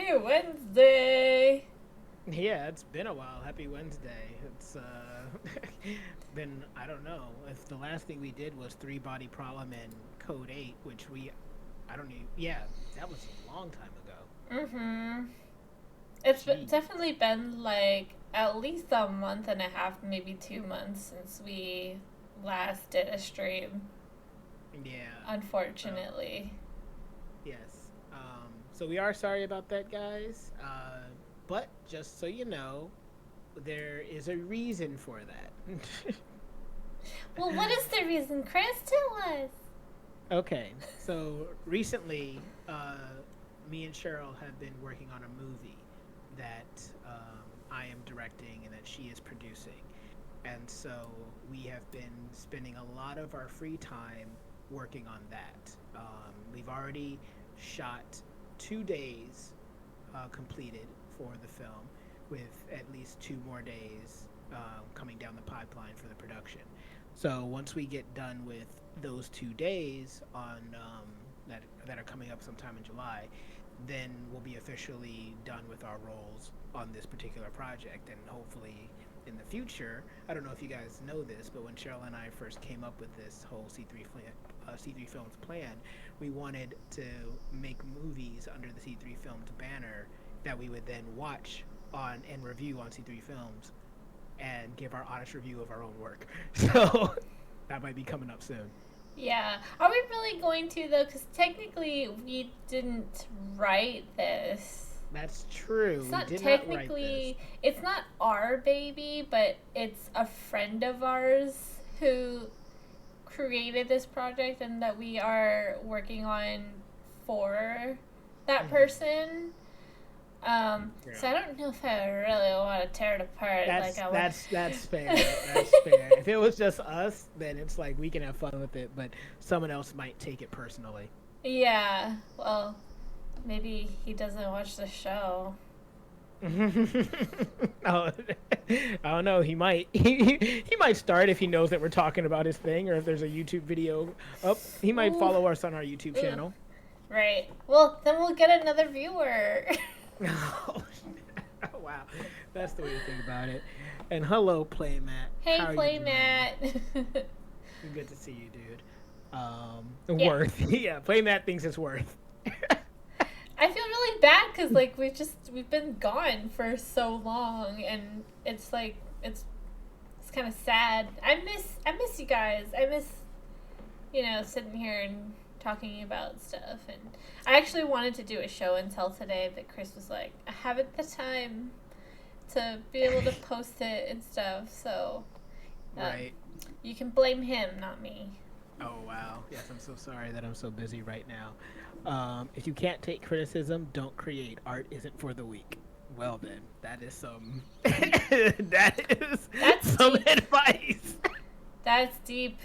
Happy Wednesday! Yeah, it's been a while. Happy Wednesday. It's been, I don't know, if the last thing we did was Three Body Problem and Code 8, which I don't even, yeah, that was a long time ago. Mm-hmm. It's Jeez. definitely been like at least a month and a half, maybe 2 months since we last did a stream, Yeah. So, unfortunately. yes. So we are sorry about that, guys. But just so you know, there is a reason for that. Well, what is the reason, Chris? Tell us! Okay, so recently, me and Cheryl have been working on a movie that I am directing and that she is producing. And so we have been spending a lot of our free time working on that. We've already shot 2 days completed for the film, with at least 2 more days coming down the pipeline for the production. So once we get done with those 2 days on that are coming up sometime in July, then we'll be officially done with our roles on this particular project, and hopefully in the future, I don't know if you guys know this, but when Cheryl and I first came up with this whole C3 Films plan, we wanted to make movies under the C3 Films banner that we would then watch on and review on C3 Films and give our honest review of our own work. So that might be coming up soon. Yeah. Are we really going to, though? Because technically, we didn't write this. That's true. It's We not did not write this. technically, it's not our baby, but it's a friend of ours who created this project and that we are working on for that Mm-hmm. person. Yeah. So I don't know if I really want to tear it apart like That's I would. that's that's fair. That's fair. If it was just us, then it's like we can have fun with it, but someone else might take it personally. Yeah, well, maybe he doesn't watch the show. Oh, I don't know. He might. He might start if he knows that we're talking about his thing, or if there's a YouTube video up. He might Ooh, follow us on our YouTube ooh. channel. Right. Well, then we'll get another viewer. Oh, wow, that's the way to think about it. And hello, Playmat. How Hey, are you doing? Playmat. Good to see you, dude. Yeah. Worth. Yeah, Playmat thinks it's worth. I feel really bad because like we've been gone for so long, and it's like it's kind of sad. I miss you guys. I miss sitting here and talking about stuff. And I actually wanted to do a show and tell today, but Chris was like, I haven't the time to be able to post it and stuff. So um, Right. you can blame him, not me. Oh wow. Yes, I'm so sorry that I'm so busy right now. If you can't take criticism, don't create. Art isn't for the weak. Well then, that is some that is That's some deep. advice. That's deep.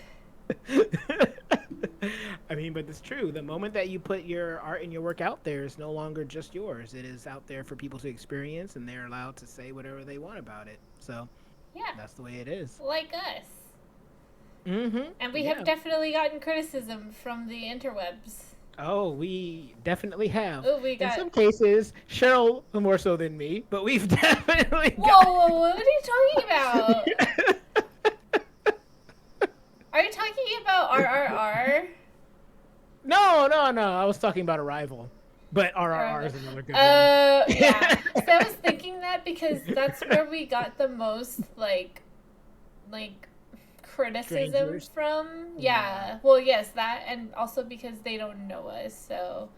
I mean, but it's true. The moment that you put your art and your work out there, it's no longer just yours. It is out there for people to experience, and they're allowed to say whatever they want about it. So Yeah, that's the way it is. like us. Mm-hmm. And we have Yeah. definitely gotten criticism from the interwebs. Oh, we definitely have. Oh, we In got. some cases, Cheryl more so than me, but we've definitely Whoa, got. whoa, whoa, what are you talking about? Are you talking about RRR? No, no, no. I was talking about Arrival, but RRR Or, is another good one. yeah. So I was thinking that because that's where we got the most like criticism Strangers. from. Yeah. Yeah. Well, yes, that, and also because they don't know us. So,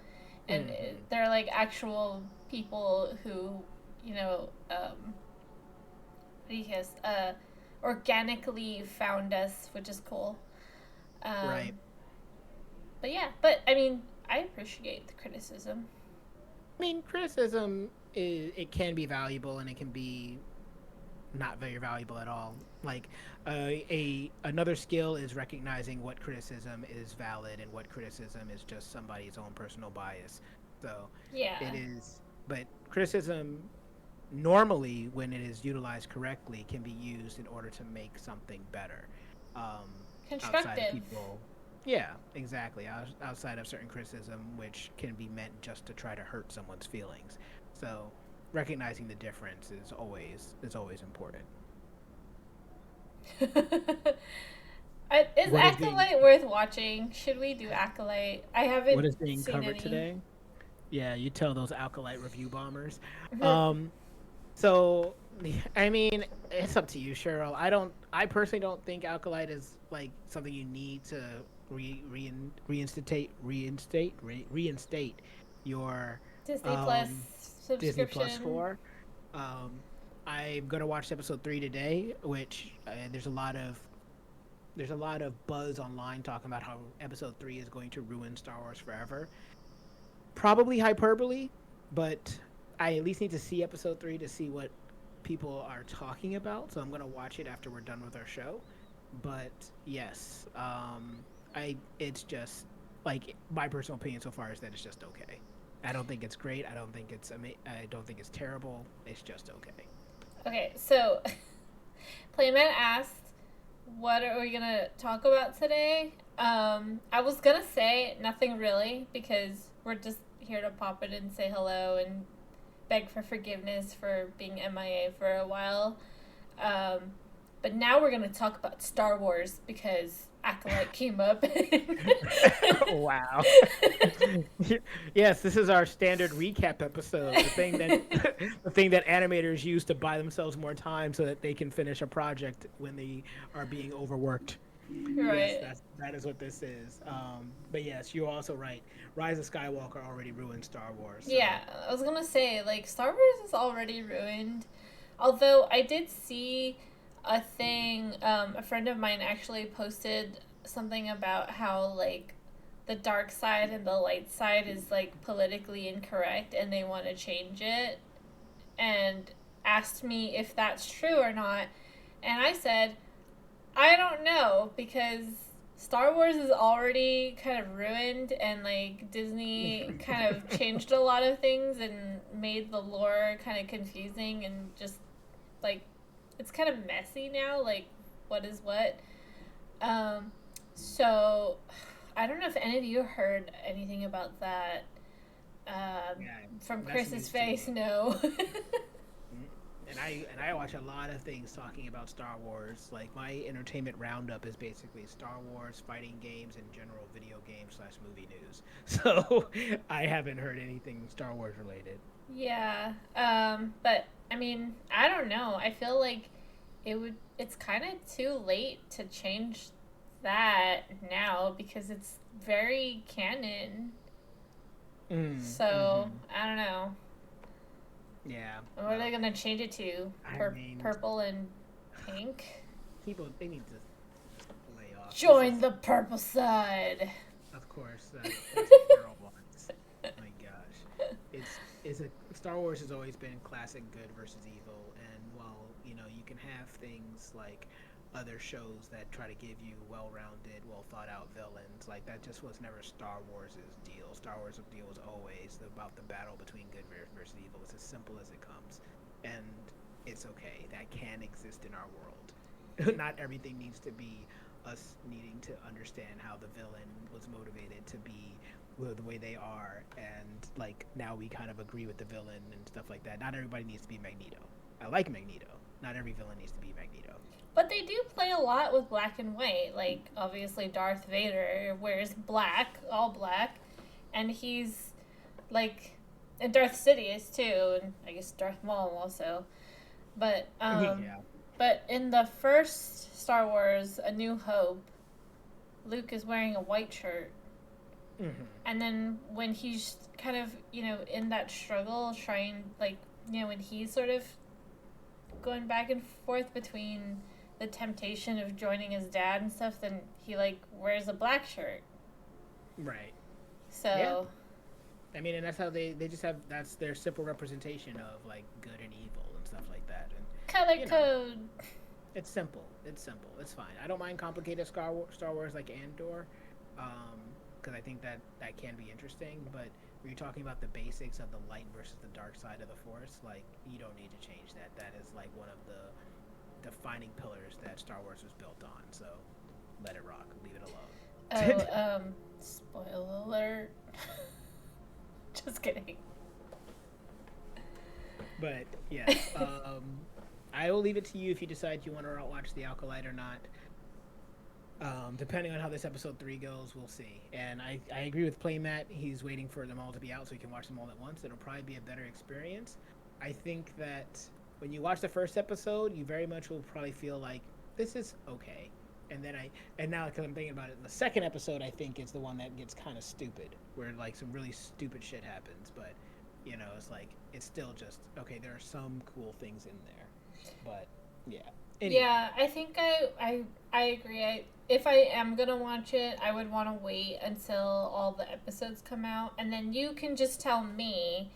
and Hmm. they're like actual people who, yes, organically found us, which is cool. Right. Um, but yeah, but I mean, I appreciate the criticism. I mean, criticism is it can be valuable and it can be not very valuable at all. Like a another skill is recognizing what criticism is valid and what criticism is just somebody's own personal bias. So it Yeah. is, but criticism normally, when it is utilized correctly, can be used in order to make something better. Um, outside of Constructive. people Yeah, exactly. Outside of certain criticism, which can be meant just to try to hurt someone's feelings. So, recognizing the difference is always important. Is What is being Acolyte worth watching? Should we do Acolyte? I what haven't is being seen covered any. today? Yeah, you tell those alkalite review bombers. Um, so I mean, it's up to you, Cheryl. I personally don't think alkalite is like something you need to reinstate your Disney Plus um Disney Plus subscription. for. Um, I'm gonna watch episode 3 today, which there's a lot of buzz online talking about how episode 3 is going to ruin Star Wars forever. Probably hyperbole, but I at least need to see episode 3 to see what people are talking about. So I'm gonna watch it after we're done with our show. But yes, I it's just like my personal opinion so far is that it's just okay. I don't think it's great. I don't think it's terrible. It's just okay. Okay, so Playman asked, "What are we gonna talk about today?" I was gonna say nothing really because we're just here to pop in and say hello and beg for forgiveness for being MIA for a while. Um, but now we're gonna talk about Star Wars because Acolyte came up. Wow. Yes, this is our standard recap episode. The thing that animators use to buy themselves more time so that they can finish a project when they are being overworked. Yes, Right. that is what this is. But yes, you're also right. Rise of Skywalker already ruined Star Wars. So Yeah, I was gonna say, like, Star Wars is already ruined. Although I did see a thing, a friend of mine actually posted something about how, like, the dark side and the light side is, like, politically incorrect and they want to change it. And asked me if that's true or not. And I said, I don't know because Star Wars is already kind of ruined and like Disney kind of changed a lot of things and made the lore kind of confusing and just like it's kind of messy now like what is what. Um so I don't know if any of you heard anything about that. yeah, From that's Chris's news to face, me. no. Mm. And I watch a lot of things talking about Star Wars. Like my entertainment roundup is basically Star Wars, fighting games, and general video game slash movie news. So I haven't heard anything Star Wars related. Yeah. But I mean, I don't know. I feel like it's kind of too late to change that now because it's very canon. Mm, So, mm-hmm. I don't know. Yeah. What are they Well, going to change it to? I mean, Purple and pink? people they need to lay off. This Join is, the purple side. of course, that's what Carol wants. My gosh, it's a Star Wars has always been classic good versus evil, and while you can have things like other shows that try to give you well-rounded, well-thought-out villains, like that just was never Star Wars's deal. Star Wars' deal was always about the battle between good versus evil. It's as simple as it comes, and it's okay. That can exist in our world. Not everything needs to be us needing to understand how the villain was motivated to be the way they are, and like now we kind of agree with the villain and stuff like that. Not everybody needs to be Magneto. I like Magneto. Not every villain needs to be Magneto. But they do play a lot with black and white. Like, obviously, Darth Vader wears black, all black, and he's like, and Darth Sidious too, and I guess Darth Maul also. But Yeah. but in the first Star Wars, A New Hope, Luke is wearing a white shirt, Mm-hmm. and then when he's kind of in that struggle, trying like when he's sort of going back and forth between the temptation of joining his dad and stuff, then he like wears a black shirt. Right. Yeah. So I mean, and that's how they just have that's their simple representation of like good and evil and stuff like that. And color you know, code. it's simple. It's simple. It's fine. I don't mind complicated Star Wars like Andor, because I think that can be interesting. But when you're talking about the basics of the light versus the dark side of the Force, like you don't need to change that. That is like one of the defining pillars that Star Wars was built on. So let it rock. Leave it alone. Oh, spoiler alert. Just kidding. But yes, I will leave it to you if you decide you want to watch The Acolyte or not. Depending on how this episode 3 goes, we'll see. And I agree with Playmat. He's waiting for them all to be out so he can watch them all at once. It'll probably be a better experience. I think that when you watch the first episode, you very much will probably feel like this is okay. And now because I'm thinking about it, the second episode I think is the one that gets kind of stupid, where like some really stupid shit happens. But it's like it's still just okay. There are some cool things in there, but yeah. Anyway. Yeah, I think I agree. If I am gonna watch it, I would want to wait until all the episodes come out, and then you can just tell me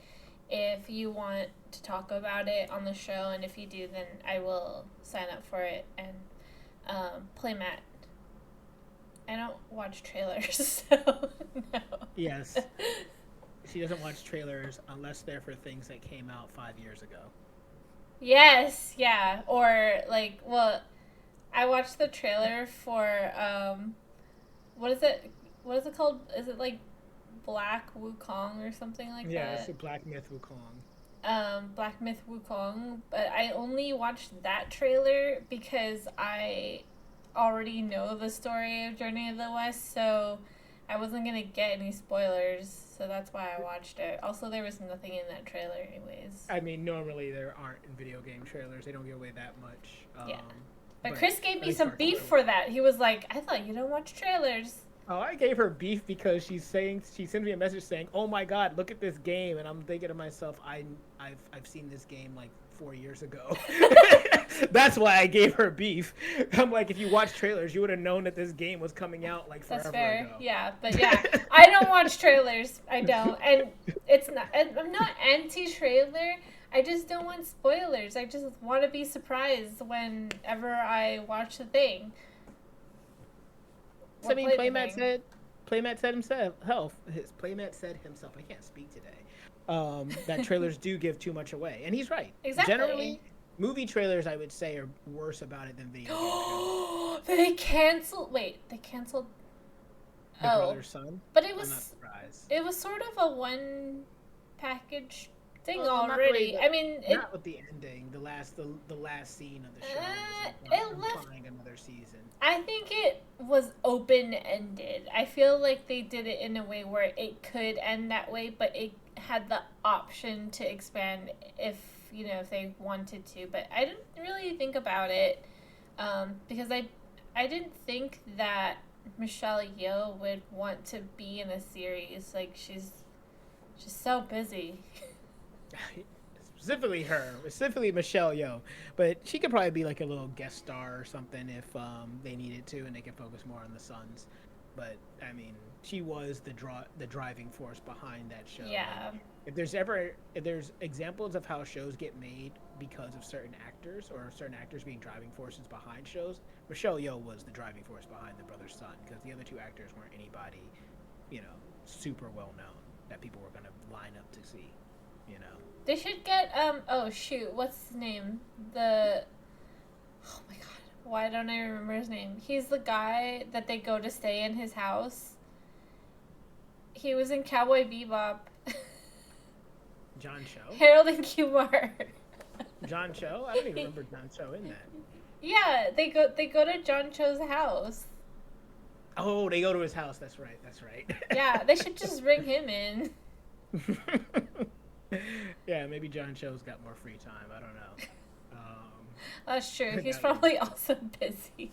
if you want to talk about it on the show, and if you do, then I will sign up for it and play Matt. I don't watch trailers, so no. Yes. She doesn't watch trailers unless they're for things that came out 5 years ago. Yes, yeah. Or like, well, I watched the trailer for what is it? What is it called? Is it like Black Wukong or something like yeah, that? it's a Black Myth Wukong. Black Myth Wukong, but I only watched that trailer because I already know the story of Journey of the West, so I wasn't gonna get any spoilers, so that's why I watched it. Also, there was nothing in that trailer anyways. I mean, normally there aren't in video game trailers. They don't give away that much. Yeah. But Chris gave me some beef for that. He was like, I thought you don't watch trailers. Oh, I gave her beef because she sends me a message saying, "Oh my God, look at this game," and I'm thinking to myself, I've seen this game like 4 years ago. That's why I gave her beef. I'm like, if you watch trailers, you would have known that this game was coming out like forever That's fair. ago. Yeah, but yeah, I don't watch trailers. I don't, and it's not. I'm not anti-trailer. I just don't want spoilers. I just want to be surprised whenever I watch the thing. I mean, Playmat said himself. Playmat said himself. I can't speak today. That trailers do give too much away, and he's right. Exactly. Generally, movie trailers, I would say, are worse about it than video game trailers. They canceled. Wait, they canceled. The Brother's Son. But I'm not surprised. It was sort of a one package thing already. I mean, not with the ending. The last scene of the show. It left implying another season. I think it was open-ended. I feel like they did it in a way where it could end that way, but it had the option to expand if they wanted to. But I didn't really think about it because I didn't think that Michelle Yeoh would want to be in a series. Like, she's so busy. Specifically Michelle Yeoh, but she could probably be like a little guest star or something if they needed to, and they could focus more on the Sons. But I mean, she was the driving force behind that show. Yeah. If there's examples of how shows get made because of certain actors or certain actors being driving forces behind shows, Michelle Yeoh was the driving force behind The Brother's Son, because the other two actors weren't anybody, super well known that people were gonna line up to see. They should get oh shoot, what's his name? Oh my god, why don't I remember his name? He's the guy that they go to stay in his house. He was in Cowboy Bebop. John Cho? Harold and Kumar. John Cho? I don't even remember John Cho in that. Yeah, they go to John Cho's house. Oh, they go to his house. That's right. Yeah, they should just bring him in. Yeah, maybe John Cho's got more free time. I don't know. That's true. He's probably also busy.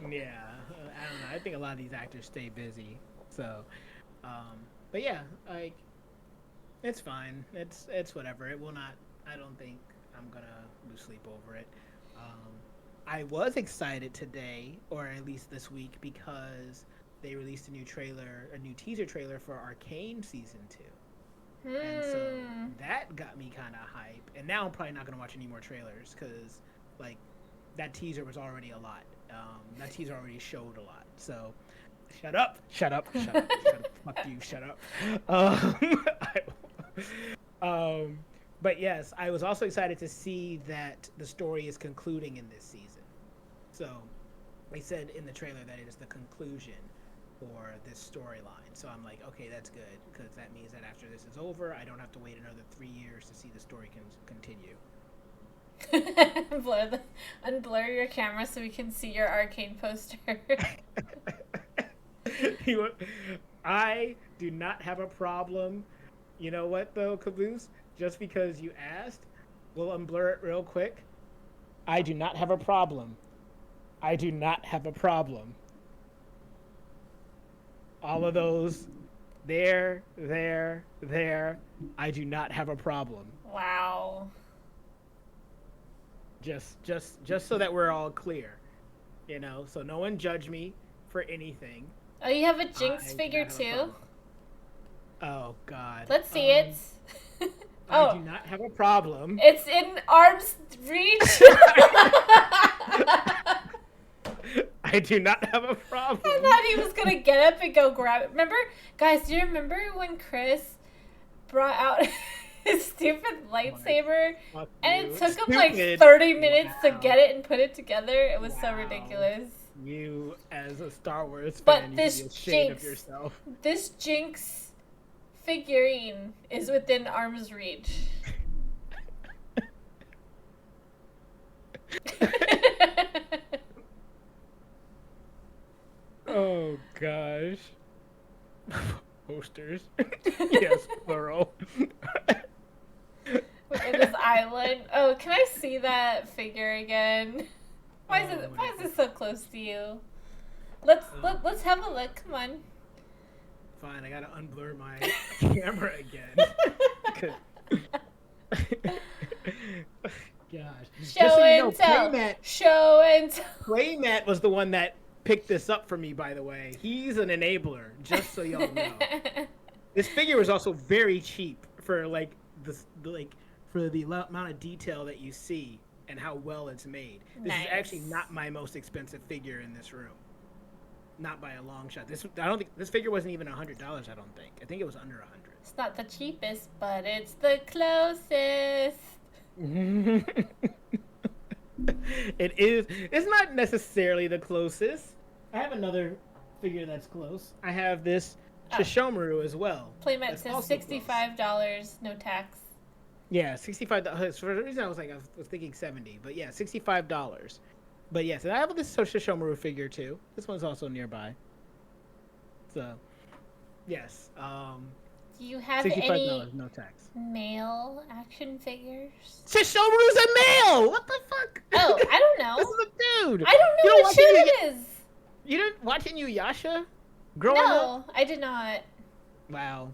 Yeah, I don't know. I think a lot of these actors stay busy. So, but yeah, like, it's fine. It's whatever. It will not. I don't think I'm gonna lose sleep over it. I was excited today, or at least this week, because they released a new teaser trailer for Arcane Season 2. And so that got me kind of hype. And now I'm probably not going to watch any more trailers because, like, that teaser was already a lot. That teaser already showed a lot. So, shut up. Fuck you, shut up. But yes, I was also excited to see that the story is concluding in this season. So, they said in the trailer that it is the conclusion for this storyline. So I'm like, okay, that's good, because that means that after this is over, I don't have to wait another 3 years to see the story continue. Unblur your camera so we can see your Arcane poster. I do not have a problem. You know what, though, Caboose? Just because you asked, we'll unblur it real quick. I do not have a problem. I do not have a problem. All of those, there. I do not have a problem. Wow. Just so that we're all clear, you know. So no one judge me for anything. Oh, you have a Jinx figure too? Oh God. Let's see it. I do not have a problem. It's in arm's reach. I do not have a problem. I thought he was gonna get up and go grab it. Remember, guys? Do you remember when Chris brought out his stupid lightsaber, and it took him like 30 minutes to get it and put it together? It was so ridiculous. You, as a Star Wars fan, but you this should be ashamed of yourself. This Jinx figurine is within arm's reach. Oh gosh. Posters. Yes, plural. In this island. Oh, can I see that figure again? Why is it so close to you? Let's have a look. Come on. Fine, I gotta unblur my camera again. Gosh. Show and tell. Show and tell. Playmat was the one that picked this up for me, by the way. He's an enabler, just so y'all know. This figure was also very cheap for for the amount of detail that you see and how well it's made. This is actually not my most expensive figure in this room. Not by a long shot. I don't think this figure wasn't even $100. I don't think. I think it was under $100. It's not the cheapest, but it's the closest. It is. It's not necessarily the closest. I have another figure that's close. I have this Shishomaru as well. Playmat says $65, no tax. Yeah, $65. For the reason I was thinking $70, but yeah, $65. But yes, and I have this Shishomaru figure too. This one's also nearby. So, yes. Do you have $65, no tax. Male action figures? Shishomaru's a male. What the fuck? Oh, I don't know. This is a dude. I don't know what show it is. You didn't watch Inuyasha growing up? No, I did not. Wow.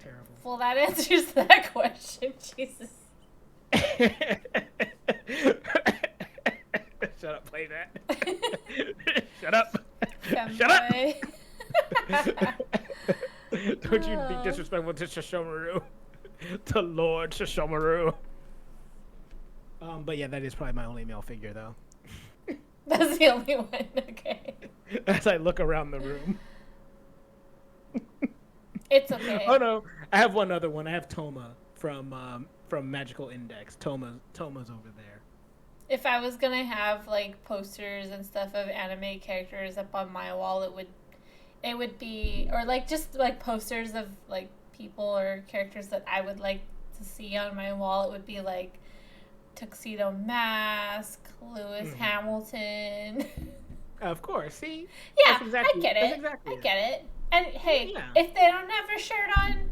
Terrible. Well, that answers that question. Jesus. Shut up, play that. Shut up. Femboy. Shut up. Don't you be disrespectful to Shishomaru. To Lord Shishomaru. But yeah, that is probably my only male figure, though. That's the only one, okay. As I look around the room. It's okay. Oh no, I have one other one. I have Toma from Magical Index. Toma's over there. If I was gonna have like posters and stuff of anime characters up on my wall, it would be, or like just like posters of like people or characters that I would like to see on my wall. It would be like Tuxedo Mask, Lewis Hamilton. Of course, see? Yeah, I get it. I get it. And hey, if they don't have their shirt on,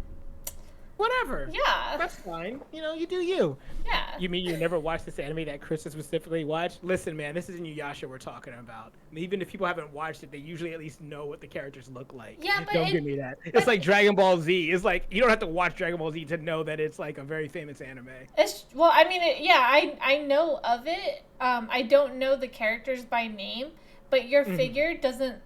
whatever. Yeah. That's fine. You know, you do you. Yeah. You mean you never watched this anime that Chris has specifically watched? Listen, man, this is Inuyasha we're talking about. Even if people haven't watched it, they usually at least know what the characters look like. Yeah, but don't give me that. It's like Dragon Ball Z. It's like you don't have to watch Dragon Ball Z to know that it's like a very famous anime. Well, I mean, I know of it. I don't know the characters by name, but your figure doesn't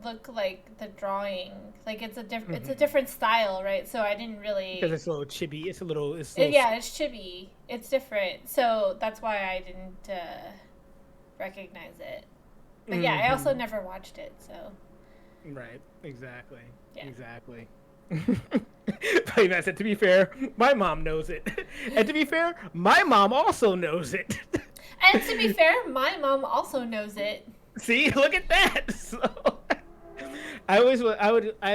look like the drawing. Like it's a different it's a different style, right? So I didn't really, because it's a little chibi. It's chibi. It's different. So that's why I didn't recognize it. But yeah, I also never watched it, so. Right. Exactly. Yeah. Exactly. But I said, to be fair, my mom knows it. And to be fair, my mom also knows it. And to be fair, my mom also knows it. See, look at that. So, I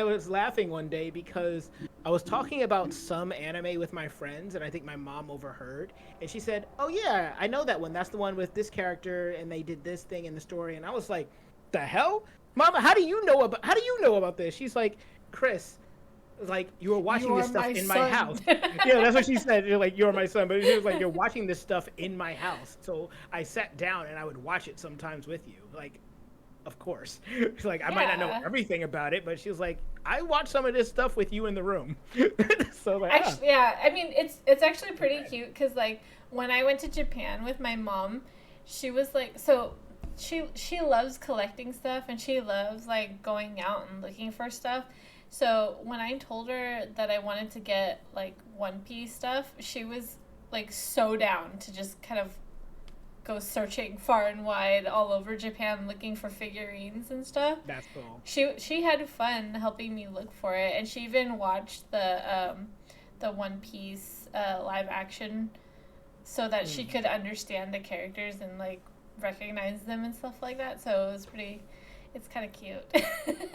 was laughing one day because I was talking about some anime with my friends, and I think my mom overheard, and she said, "Oh yeah, I know that one. That's the one with this character, and they did this thing in the story." And I was like, "The hell, Mama? How do you know about this?" She's like, "Chris, like you were You watching this are stuff my in my son. house." Yeah, that's what she said. You're like, "You're my son," but she was like, "You're watching this stuff in my house." So I sat down and I would watch it sometimes with you, like. Of course. She's like, I might not know Yeah. everything about it, but she was like, I watched some of this stuff with you in the room. So like, ah, Actually, yeah. I mean, it's actually pretty okay. cute because like when I went to Japan with my mom, she was like, so she loves collecting stuff and she loves like going out and looking for stuff. So when I told her that I wanted to get like One Piece stuff, she was like so down to just kind of go searching far and wide all over Japan looking for figurines and stuff. That's cool. She had fun helping me look for it, and she even watched the One Piece live action so that she Mm. could understand the characters and like recognize them and stuff like that. So it was pretty. It's kind of cute.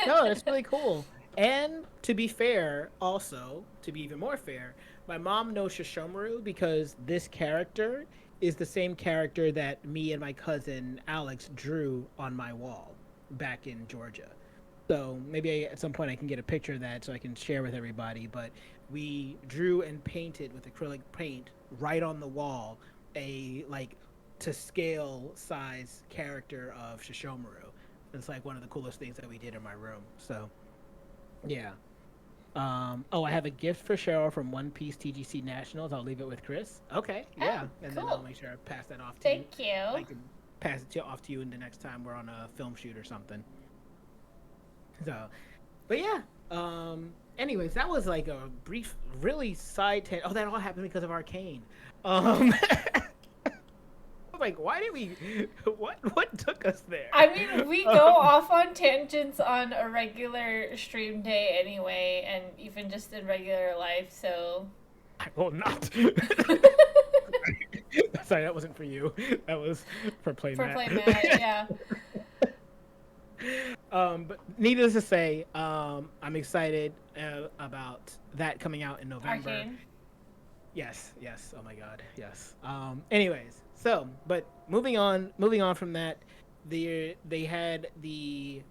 No, it's really cool. And to be fair, also, to be even more fair, my mom knows Shishomaru because this character is the same character that me and my cousin Alex drew on my wall back in Georgia. So maybe at some point I can get a picture of that so I can share with everybody. But we drew and painted with acrylic paint right on the wall a like to scale size character of Shishomaru. It's like one of the coolest things that we did in my room. So yeah. Oh, I have a gift for Cheryl from One Piece TGC Nationals. I'll leave it with Chris. Okay, Oh, yeah, and then I'll cool. make sure I pass that off to you. Thank you. I can pass off to you in the next time we're on a film shoot or something. So, but yeah. Anyways, that was like a brief, really side tangent. Oh, that all happened because of Arcane. Um, like, why did we? What took us there? I mean, we go off on tangents on a regular stream day anyway, and even just in regular life, so. I will not. Sorry, that wasn't for you. That was for Play For Matt. Play Mat, yeah. But needless to say, I'm excited about that coming out in November. Arcane. Yes, yes. Oh my God, yes. Anyways, so but moving on from that, they had the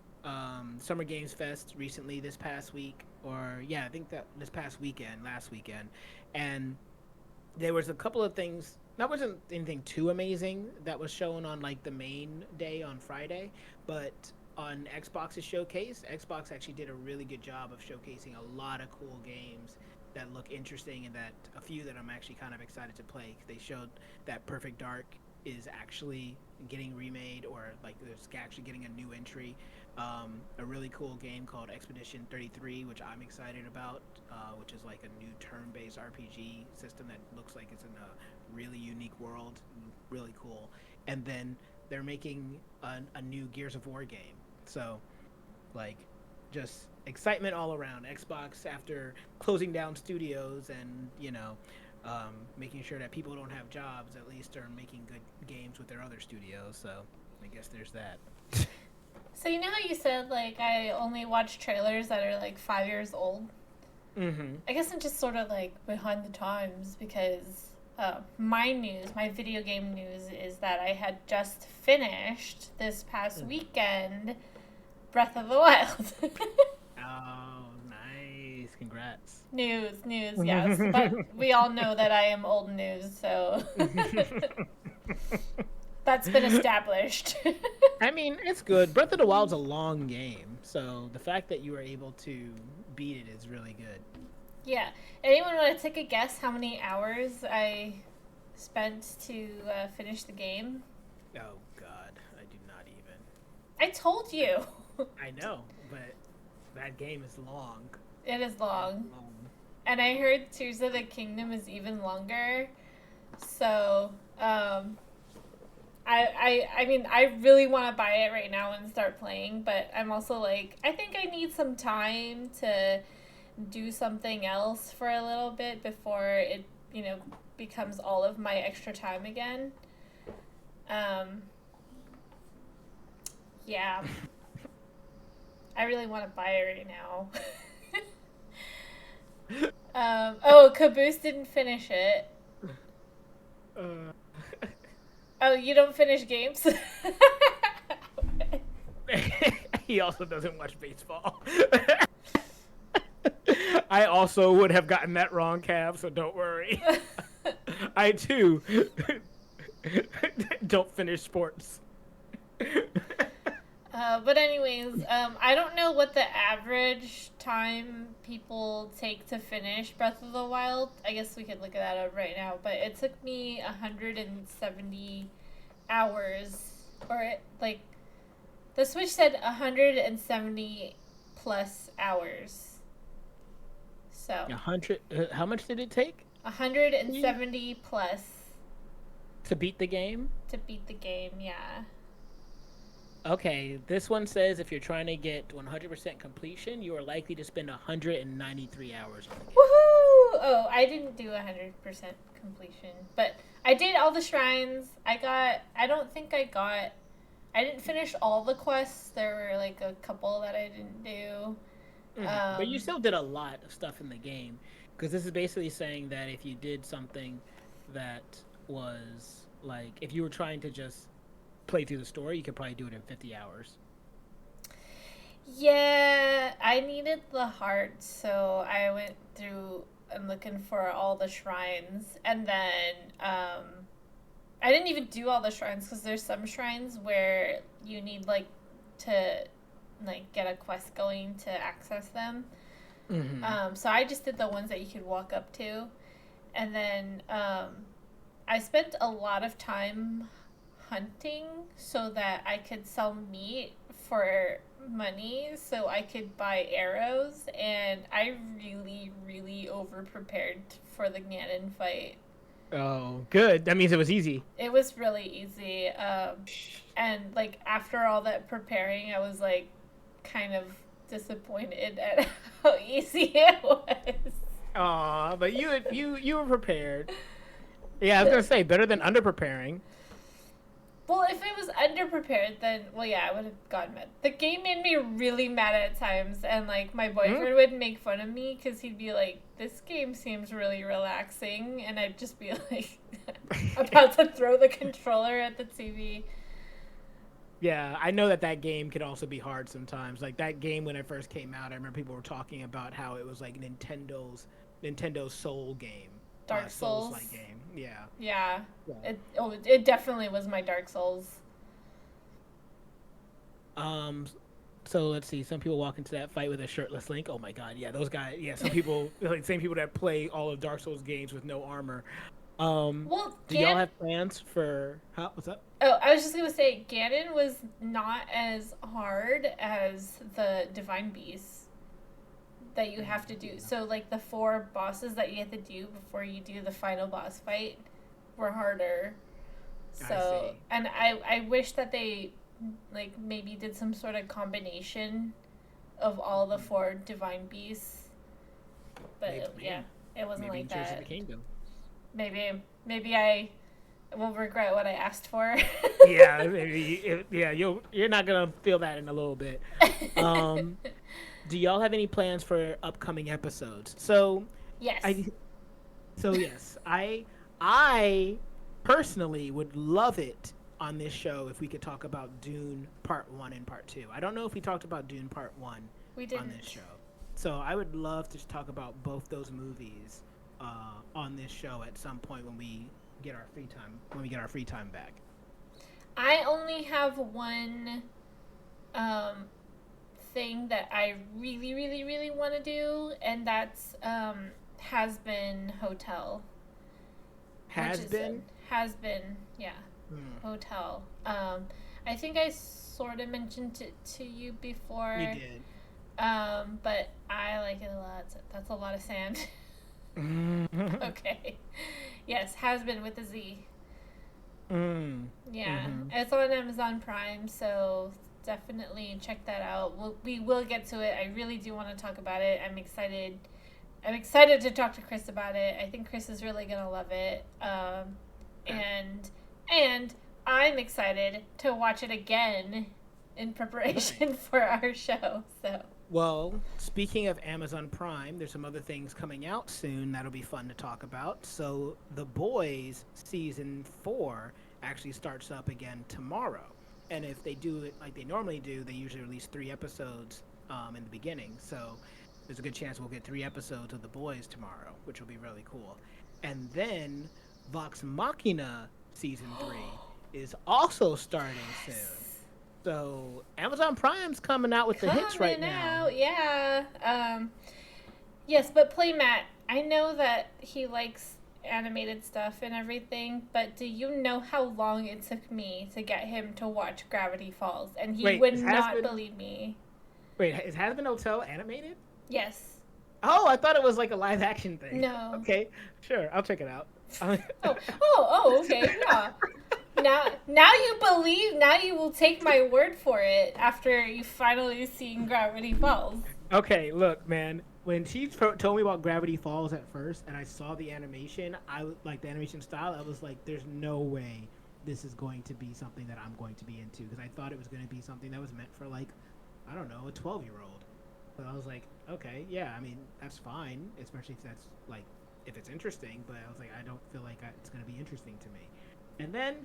Summer Games Fest recently this past week, or yeah, I think that this past weekend, last weekend, and there was a couple of things. That wasn't anything too amazing that was shown on like the main day on Friday, but on Xbox's showcase, Xbox actually did a really good job of showcasing a lot of cool games that look interesting and that a few that I'm actually kind of excited to play. They showed that Perfect Dark is actually getting remade or like there's actually getting a new entry. A really cool game called Expedition 33, which I'm excited about, which is like a new turn-based RPG system that looks like it's in a really unique world, really cool. And then they're making a new Gears of War game. So, like, just excitement all around. Xbox after closing down studios and making sure that people don't have jobs, at least are making good games with their other studios. So I guess there's that. So you know how you said like I only watch trailers that are like 5 years old? Mm-hmm. I guess I'm just sort of like behind the times because my news, my video game news, is that I had just finished this past weekend Breath of the Wild. Oh, nice! Congrats. News, yes. But we all know that I am old news, so that's been established. I mean, it's good. Breath of the Wild's a long game, so the fact that you were able to beat it is really good. Yeah. Anyone want to take a guess how many hours I spent to finish the game? Oh God, I do not even. I told you. I know, but that game is long. It is long. Long. And I heard Tears of the Kingdom is even longer. So, I mean, I really want to buy it right now and start playing, but I'm also like, I think I need some time to do something else for a little bit before it, becomes all of my extra time again. Yeah. I really want to buy it right now. Oh, Caboose didn't finish it. Uh, Oh, you don't finish games? he also doesn't watch baseball. I also would have gotten that wrong, Cav, so don't worry. I too don't finish sports. But anyways, I don't know what the average time people take to finish Breath of the Wild. I guess we could look that up right now. But it took me 170 hours, like the Switch said 170 plus hours. So 100. How much did it take? 170 plus To beat the game? to beat the game. Yeah. Okay, this one says if you're trying to get 100% completion, you are likely to spend 193 hours on the game. Woohoo! Oh, I didn't do 100% completion, but I did all the shrines. I didn't finish all the quests. There were like a couple that I didn't do. But you still did a lot of stuff in the game. Because this is basically saying that if you did something that was like, if you were trying to just play through the story, you could probably do it in 50 hours. Yeah, I needed the heart, so I went through and looking for all the shrines, and then I didn't even do all the shrines because there's some shrines where you need like to like get a quest going to access them. So I just did the ones that you could walk up to, and then I spent a lot of time hunting so that I could sell meat for money so I could buy arrows, and I really, really over prepared for the Ganon fight. Oh, good. That means it was easy. It was really easy. And like after all that preparing, I was like kind of disappointed at how easy it was. Aw, but you were prepared. Yeah, I was gonna say better than under preparing. Well, if it was underprepared, then well, yeah, I would have gotten mad. The game made me really mad at times, and like my boyfriend would make fun of me because he'd be like, "This game seems really relaxing," and I'd just be like, about to throw the controller at the TV. Yeah, I know that game could also be hard sometimes. Like that game when it first came out, I remember people were talking about how it was like Nintendo's Soul game. Dark Souls. Souls-like game. Yeah. Yeah. Yeah. It definitely was my Dark Souls. So let's see. Some people walk into that fight with a shirtless Link. Oh my God, yeah, those guys. Yeah, some people like same people that play all of Dark Souls games with no armor. Well, Do y'all have plans for what's up? Oh, I was just gonna say Ganon was not as hard as the Divine Beasts that you have to do. So like the 4 bosses that you have to do before you do the final boss fight were harder. So and I wish that they like maybe did some sort of combination of all the 4 Divine Beasts. But it wasn't like that. Maybe I will regret what I asked for. Yeah, you're not gonna feel that in a little bit. Do y'all have any plans for upcoming episodes? Yes. Yes, I personally would love it on this show if we could talk about Dune Part 1 and Part 2. I don't know if we talked about Dune Part 1 on this show. So I would love to talk about both those movies on this show at some point when we get our free time back. I only have one thing that I really, really, really want to do, and that's Has Been Hotel. Has Been, yeah. Hotel. I think I sort of mentioned it to you before. You did. But I like it a lot. That's a lot of sand. Okay. Yes, Has Been with a Z. Yeah. It's on Amazon Prime, so definitely check that out. We will get to it. I really do want to talk about it. I'm excited. I'm excited to talk to Chris about it. I think Chris is really gonna love it. And I'm excited to watch it again in preparation for our show. So. Well, speaking of Amazon Prime, there's some other things coming out soon that'll be fun to talk about. So, The Boys season 4 actually starts up again tomorrow. And if they do it like they normally do, they usually release 3 episodes in the beginning. So, there's a good chance we'll get 3 episodes of The Boys tomorrow, which will be really cool. And then Vox Machina season 3 is also starting soon. So Amazon Prime's coming out with the hits right now. Yeah. Yes, but Playmat, I know that he likes animated stuff and everything, but do you know how long it took me to get him to watch Gravity Falls? And he would not believe me. Wait, is Hazbin Hotel animated? Yes. Oh, I thought it was like a live action thing. No. Okay, sure, I'll check it out. Okay, yeah. Now you believe. Now you will take my word for it after you finally seen Gravity Falls. Okay, look, man. When she told me about Gravity Falls at first, and I saw the animation, the animation style. I was like, "There's no way this is going to be something that I'm going to be into," because I thought it was going to be something that was meant for like, I don't know, a 12-year-old. But I was like, okay, yeah, I mean, that's fine, especially if that's like, if it's interesting. But I was like, I don't feel like it's going to be interesting to me. And then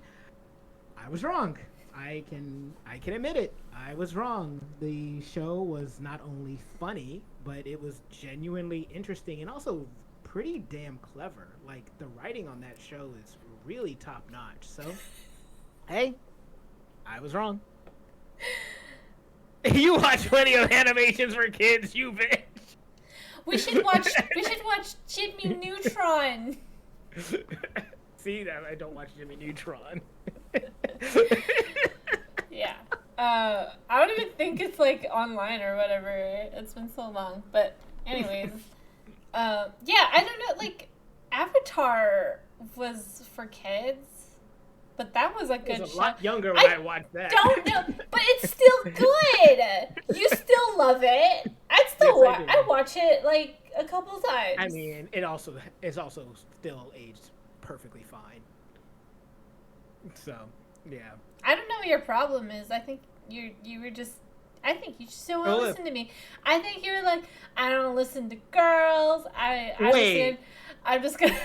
I was wrong. I can admit it. I was wrong. The show was not only funny, but it was genuinely interesting and also pretty damn clever. Like, the writing on that show is really top notch. So, hey, I was wrong. You watch plenty of animations for kids, you bitch. We should watch Jimmy Neutron. See that I don't watch Jimmy Neutron. Yeah. I don't even think it's like online or whatever. It's been so long. But anyways. Yeah, I don't know, like Avatar was for kids. But that was a good show. I was a lot younger when I watched that. Don't know, but it's still good. You still love it. I watch it like a couple times. I mean, it's also still aged perfectly fine. So, yeah. I don't know what your problem is. I think you just don't want to listen to me. I think you're like, I don't listen to girls. I'm just gonna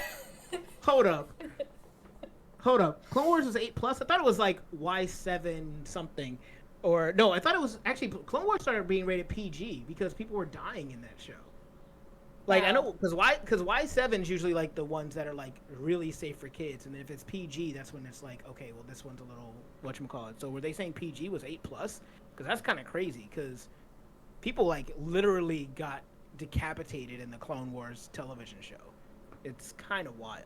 Hold up. Clone Wars was 8+. I thought it was like Y7 something. Or no, I thought it was actually Clone Wars started being rated PG because people were dying in that show. Like, wow. I know because Y7's usually like the ones that are like really safe for kids, and then if it's PG, that's when it's like, okay, well this one's a little whatchamacallit. So were they saying PG was 8+? Because that's kind of crazy. Because people like literally got decapitated in the Clone Wars television show. It's kind of wild.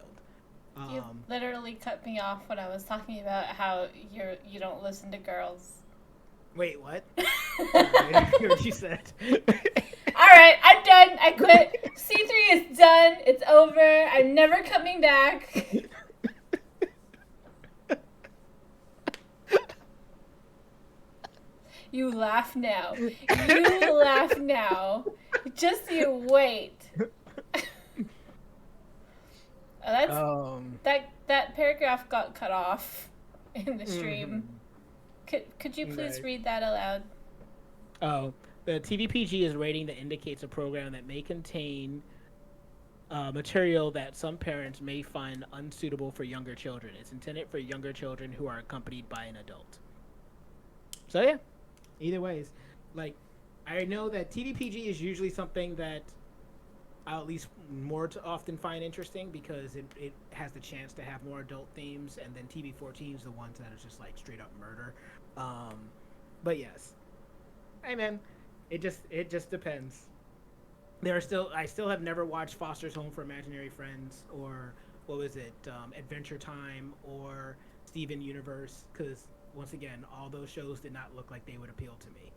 You literally cut me off when I was talking about how you don't listen to girls. Wait, what? I hear what you said. Alright, I'm done. I quit. C3 is done. It's over. I'm never coming back. You laugh now. You laugh now. Just you wait. That paragraph got cut off in the stream. Could you please read that aloud? Oh, the TVPG is a rating that indicates a program that may contain material that some parents may find unsuitable for younger children. It's intended for younger children who are accompanied by an adult. So yeah, either ways, like I know that TVPG is usually something that I'll at least more often find interesting because it has the chance to have more adult themes, and then TV14 is the ones that are just like straight up murder. But yes, hey man, it just depends. I still have never watched Foster's Home for Imaginary Friends or what was it, Adventure Time or Steven Universe, because once again, all those shows did not look like they would appeal to me.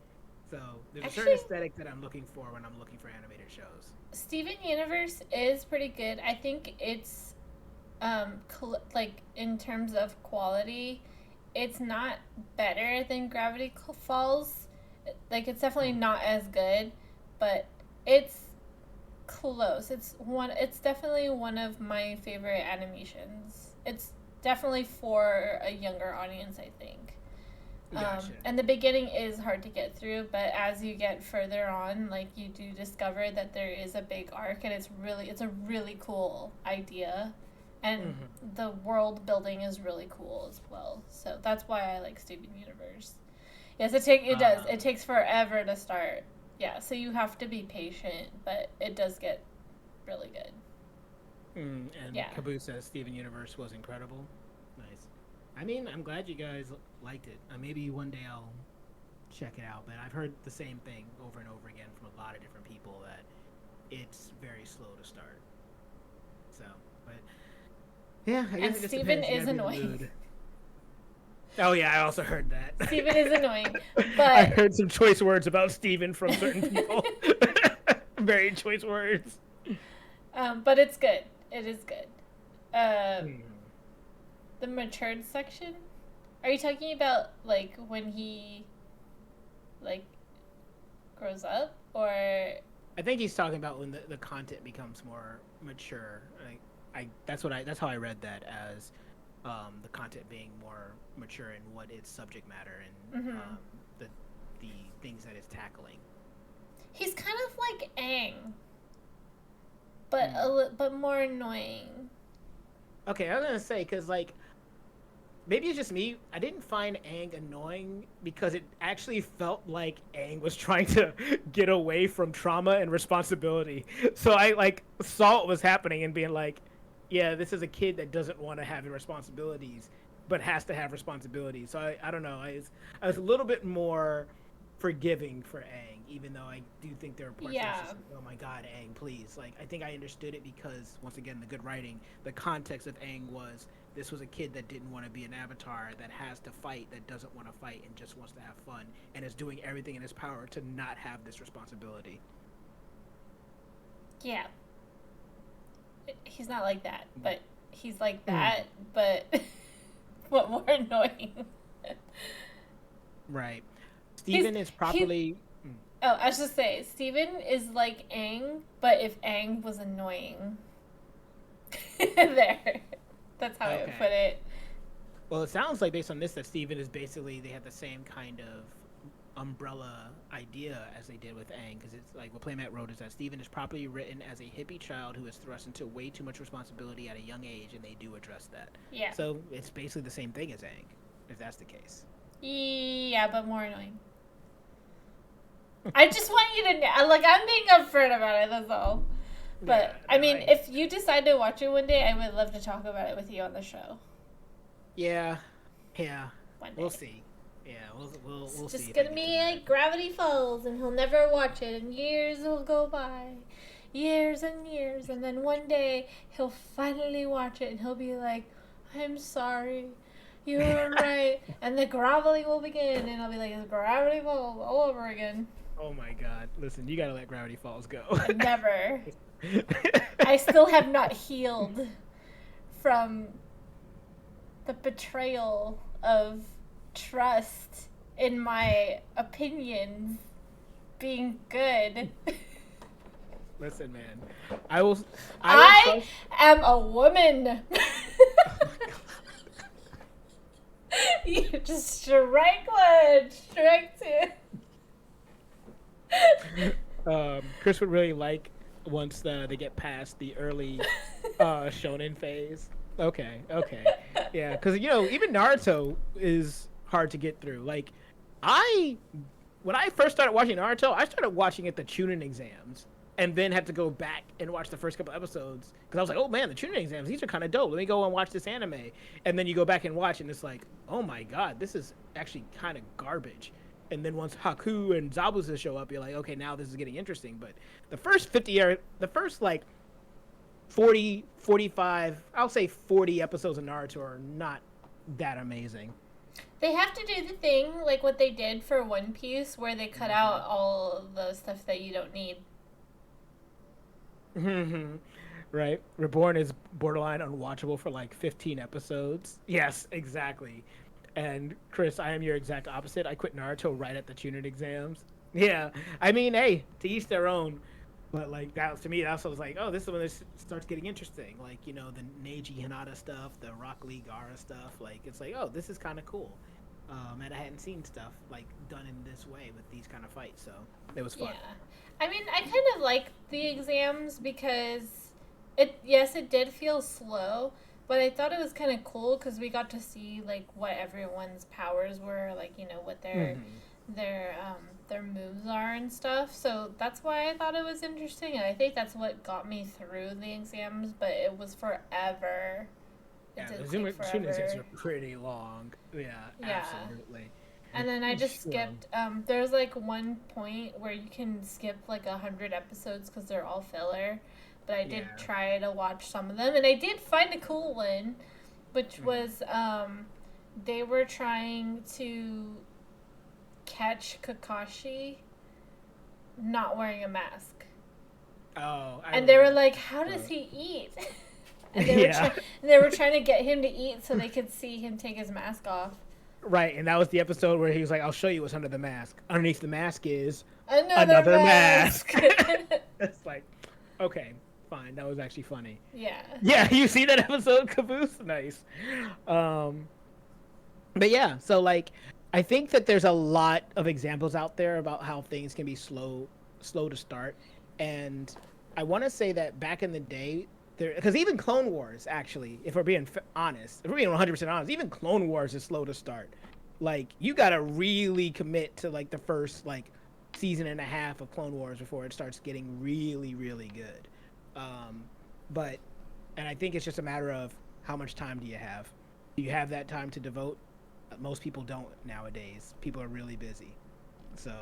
So there's a certain aesthetic that I'm looking for when I'm looking for animated shows. Steven Universe is pretty good. I think it's like in terms of quality, it's not better than Gravity Falls. Like it's definitely not as good, but it's close. It's definitely one of my favorite animations. It's definitely for a younger audience, I think. Gotcha. And the beginning is hard to get through, but as you get further on, like you do discover that there is a big arc, and it's a really cool idea, and the world building is really cool as well. So that's why I like Steven Universe. Yes, it does. It takes forever to start. Yeah, so you have to be patient, but it does get really good. And Caboose says Steven Universe was incredible. Nice. I mean, I'm glad you guys liked it. Maybe one day I'll check it out, but I've heard the same thing over and over again from a lot of different people that it's very slow to start. So, but yeah, I guess it just Steven depends. is annoying. Oh yeah, I also heard that. Steven is annoying, but I heard some choice words about Steven from certain people. Very choice words. But it's good. It is good. The matured section? Are you talking about, like, when he, like, grows up? Or... I think he's talking about when the content becomes more mature. That's how I read that, as the content being more mature in what its subject matter and the things that it's tackling. He's kind of like Aang, but more annoying. Okay, I was gonna say, because like, maybe it's just me. I didn't find Aang annoying because it actually felt like Aang was trying to get away from trauma and responsibility. So I like saw what was happening and being like, yeah, this is a kid that doesn't want to have responsibilities, but has to have responsibilities. So I don't know. I was a little bit more forgiving for Aang, even though I do think there are parts that just like, oh my god, Aang, please. Like, I think I understood it because, once again, the good writing, the context of Aang was, this was a kid that didn't want to be an avatar, that has to fight, that doesn't want to fight, and just wants to have fun, and is doing everything in his power to not have this responsibility. Yeah. He's not like that, but he's like that, but more annoying. Right. Steven is properly... I was just say, Steven is like Aang, but if Aang was annoying. There. That's how I would put it. Well, it sounds like, based on this, that Steven is basically, they have the same kind of umbrella idea as they did with Aang, because it's like what Playmat wrote is that Steven is properly written as a hippie child who is thrust into way too much responsibility at a young age, and they do address that. Yeah. So it's basically the same thing as Aang, if that's the case. Yeah, but more annoying. I just want you to know, like, I'm being upfront about it, that's all. But, yeah, I mean, if you decide to watch it one day, I would love to talk about it with you on the show. Yeah. We'll see. Yeah, we'll see. It's just gonna be like Gravity Falls, and he'll never watch it, and years will go by. Years and years, and then one day, he'll finally watch it, and he'll be like, I'm sorry. You were right. And the graveling will begin, and I'll be like, it's Gravity Falls all over again. Oh my god. Listen, you gotta let Gravity Falls go. Never. I still have not healed from the betrayal of trust in my opinions being good. Listen, man. I am a woman. You just strike one, strike two. Chris would really like once they get past the early shonen phase. Okay. Yeah, because, even Naruto is hard to get through. Like, when I first started watching Naruto, I started watching at the Chunin exams, and then had to go back and watch the first couple episodes, because I was like, oh man, the Chunin exams, these are kind of dope. Let me go and watch this anime. And then you go back and watch, and it's like, oh my god, this is actually kind of garbage. And then once Haku and Zabuza show up, you're like, okay, now this is getting interesting. But the first 40, 45, I'll say 40 episodes of Naruto are not that amazing. They have to do the thing, like what they did for One Piece, where they cut out all the stuff that you don't need. Right. Reborn is borderline unwatchable for like 15 episodes. Yes, exactly. And Chris, I am your exact opposite. I quit Naruto right at the Chunin exams. Yeah. I mean, hey, to each their own. But like, that to me, that's what was like, oh, this is when this starts getting interesting. Like, the Neji Hinata stuff, the Rock Lee Gaara stuff. Like, it's like, oh, this is kind of cool. And I hadn't seen stuff like done in this way with these kind of fights, so it was fun. Yeah. I mean, I kind of like the exams because it did feel slow, but I thought it was kind of cool because we got to see like what everyone's powers were, like, you know, what Hmm. their moves are and stuff. So that's why I thought it was interesting, and I think that's what got me through the exams, but it was forever. It Yeah, did the take Zoom exams forever. are pretty long. Yeah, Yeah. absolutely. And then I just So, skipped. There's like one point where you can skip like 100 episodes because they're all filler. But I did yeah. try to watch some of them, and I did find a cool one, which Mhm. was they were trying to catch Kakashi not wearing a mask, Oh, I and they remember were that like, "How does episode. he eat?" Yeah, They were trying to get him to eat so they could see him take his mask off. right. And that was the episode where he was like, "I'll show you what's under the mask. Underneath the mask is Another another mask. mask." It's like, okay, fine. That was actually funny. Yeah. Yeah, you see that episode, Caboose? Nice. Um, but yeah, so like, I think that there's a lot of examples out there about how things can be slow to start, and I want to say that back in the day, there because even Clone Wars actually, if we're being honest, if we're being 100% honest, even Clone Wars is slow to start. Like, you gotta really commit to like the first like season and a half of Clone Wars before it starts getting really good. Um, but and I think it's just a matter of how much time do you have. Do you have that time to devote? Most people don't nowadays. People are really busy, so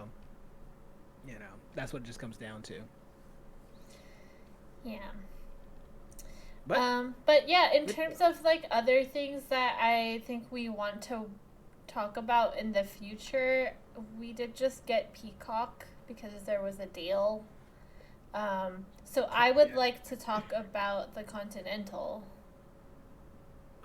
that's what it just comes down to. Yeah. But But yeah, in terms of like other things that I think we want to talk about in the future, we did just get Peacock because there was a deal. So I would yeah. like to talk about the Continental.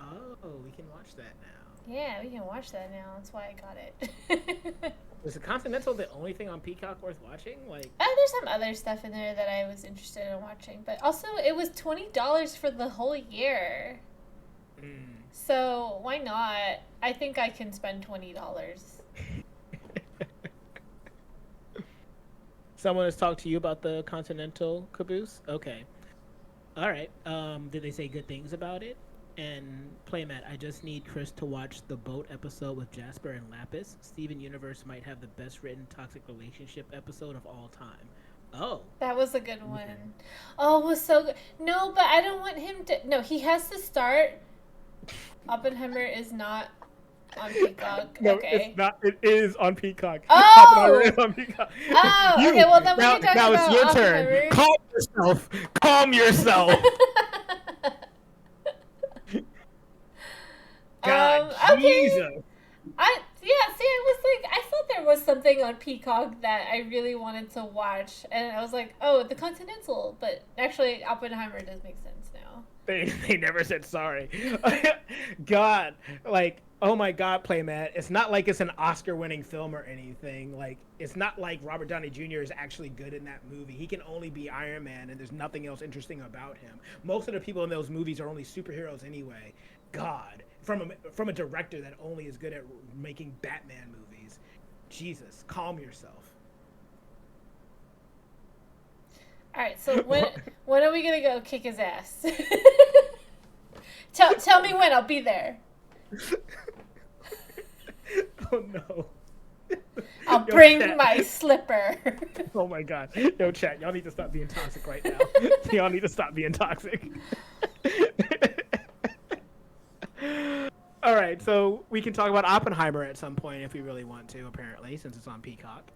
Oh, we can watch that now. Yeah, we can watch that now. That's why I got it. Is the Continental the only thing on Peacock worth watching? Like, There's some other stuff in there that I was interested in watching, but also it was $20 for the whole year. mm. So why not? I think I can spend $20. Someone has talked to you about the Continental, Caboose? Okay. All right. Did they say good things about it? And Playmat, I just need Chris to watch the boat episode with Jasper and Lapis. Steven Universe might have the best written toxic relationship episode of all time. Oh, That was a good okay. one. Oh, it was so good. No, but I don't want him to. No, he has to start. Oppenheimer is not on Peacock. No, it's Okay. not. It is on Peacock. Oppenheimer is Oh! on Peacock. Oh, okay, You well then we now, can talk now it's about your turn. Oppenheimer. Calm yourself. Calm yourself. God, Okay. Jesus. Yeah, see, I was like, I thought there was something on Peacock that I really wanted to watch, and I was like, oh, the Continental, but actually, Oppenheimer does make sense now. They never said sorry. God, like, oh my God, Playmat. It's not like it's an Oscar-winning film or anything. Like, it's not like Robert Downey Jr. is actually good in that movie. He can only be Iron Man, and there's nothing else interesting about him. Most of the people in those movies are only superheroes anyway. God, from a director that only is good at making Batman movies. Jesus, calm yourself. All right, so when are we gonna go kick his ass? Tell me when. I'll be there. Oh no. I'll Yo, bring chat. my slipper. Oh my God. Yo, chat. Y'all need to stop being toxic right now. Y'all need to stop being toxic. All right, so we can talk about Oppenheimer at some point if we really want to, apparently, since it's on Peacock.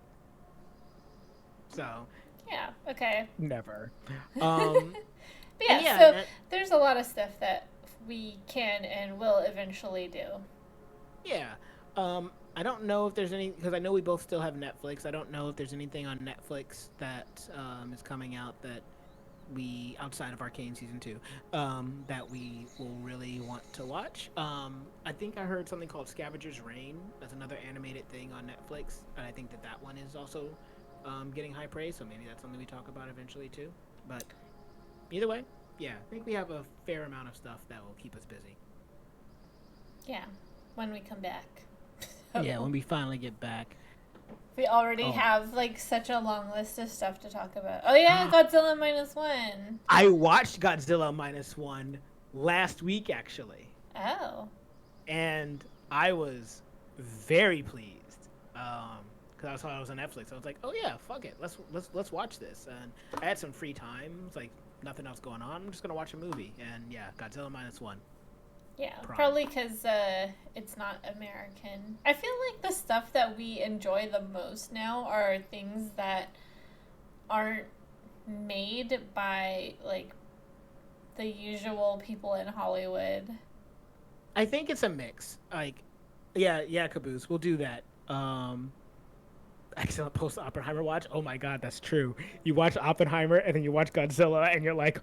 So, Yeah. Okay. never. But Um, and yeah, yeah, so there's a lot of stuff that we can and will eventually do. yeah. I don't know if there's any because I know we both still have Netflix. I don't know if there's anything on Netflix that is coming out that we outside of Arcane season 2 that we will really want to watch. I think I heard something called Scavenger's Reign. That's another animated thing on Netflix, and I think that one is also getting high praise. So maybe that's something we talk about eventually too. But either way, yeah, I think we have a fair amount of stuff that will keep us busy. Yeah, when we come back. Yeah, when we finally get back. We already Oh. have like such a long list of stuff to talk about. Oh yeah, Godzilla -1. I watched Godzilla -1 last week actually, Oh. and I was very pleased. Because I saw it was on Netflix. I was like, oh yeah, fuck it, let's watch this. And I had some free time. It was like nothing else going on. I'm just gonna watch a movie. And yeah, Godzilla -1. Yeah, Prime. probably because it's not American. I feel like the stuff that we enjoy the most now are things that aren't made by like the usual people in Hollywood. I think it's a mix. Like, yeah, Caboose, we'll do that. Excellent post Oppenheimer watch. Oh my god, that's true. You watch Oppenheimer and then you watch Godzilla and you're like,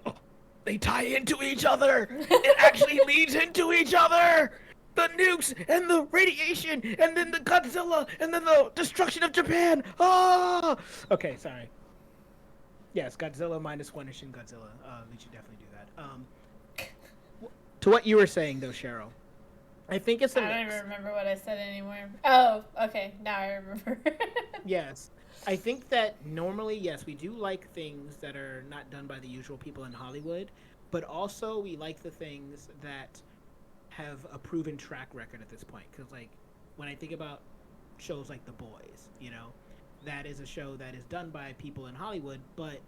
oh, they tie into each other. It actually leads into each other. The nukes and the radiation and then the Godzilla and then the destruction of Japan. Oh, okay, sorry. Yes, Godzilla -1 is Shin Godzilla. We should definitely do that. To what you were saying though, Cheryl, I think it's a mix. I don't even remember what I said anymore. Oh, okay, now I remember. Yes. I think that normally, yes, we do like things that are not done by the usual people in Hollywood, but also we like the things that have a proven track record at this point. Because, like, when I think about shows like The Boys, you know, that is a show that is done by people in Hollywood, but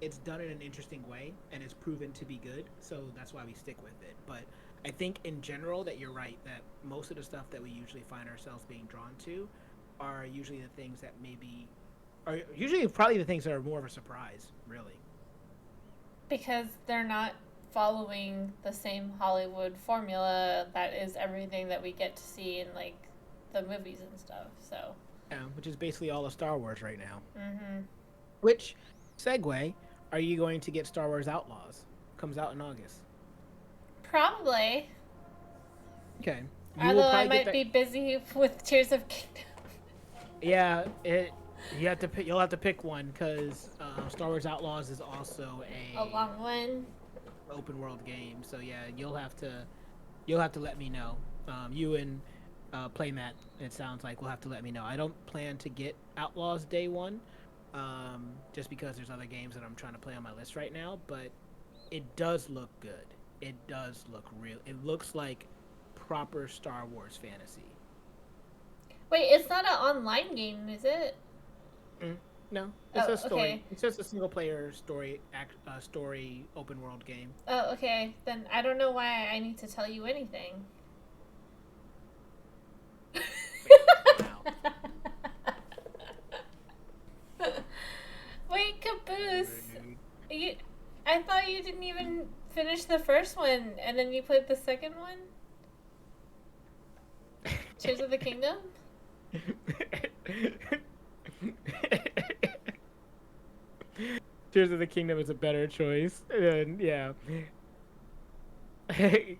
it's done in an interesting way and it's proven to be good. So that's why we stick with it. But I think in general that you're right, that most of the stuff that we usually find ourselves being drawn to are usually the things that maybe are usually probably the things that are more of a surprise, really. Because they're not following the same Hollywood formula that is everything that we get to see in like the movies and stuff. So Yeah, which is basically all of Star Wars right now. mm-hmm. Which, segue, are you going to get Star Wars Outlaws? Comes out in August. Probably. Okay. Although I might be busy with Tears of Kingdom. Yeah, you have to pick. You'll have to pick one because Star Wars Outlaws is also a long one. Open world game. So yeah, you'll have to let me know. You and Playmat, it sounds like, will have to let me know. I don't plan to get Outlaws day one, just because there's other games that I'm trying to play on my list right now. But it does look good. It does look real. It looks like proper Star Wars fantasy. Wait, it's not an online game, is it? No, it's a story. Okay. It's just a single player story open world game. Oh, okay. Then I don't know why I need to tell you anything. Wait, Caboose. I thought you didn't even finish the first one, and then you played the second one? Tears of the Kingdom? Tears of the Kingdom is a better choice. And yeah. I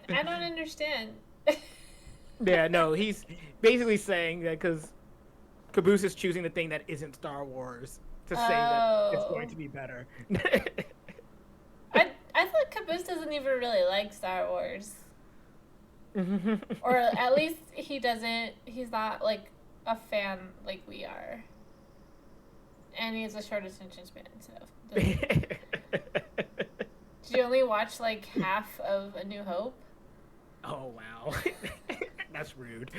don't understand. Yeah, no, he's basically saying that because Caboose is choosing the thing that isn't Star Wars to say that it's going to be better. I thought Caboose doesn't even really like Star Wars. Or at least he's not like a fan like we are. And he has a short attention span, so. Did you only watch like half of A New Hope? Oh, wow. That's rude.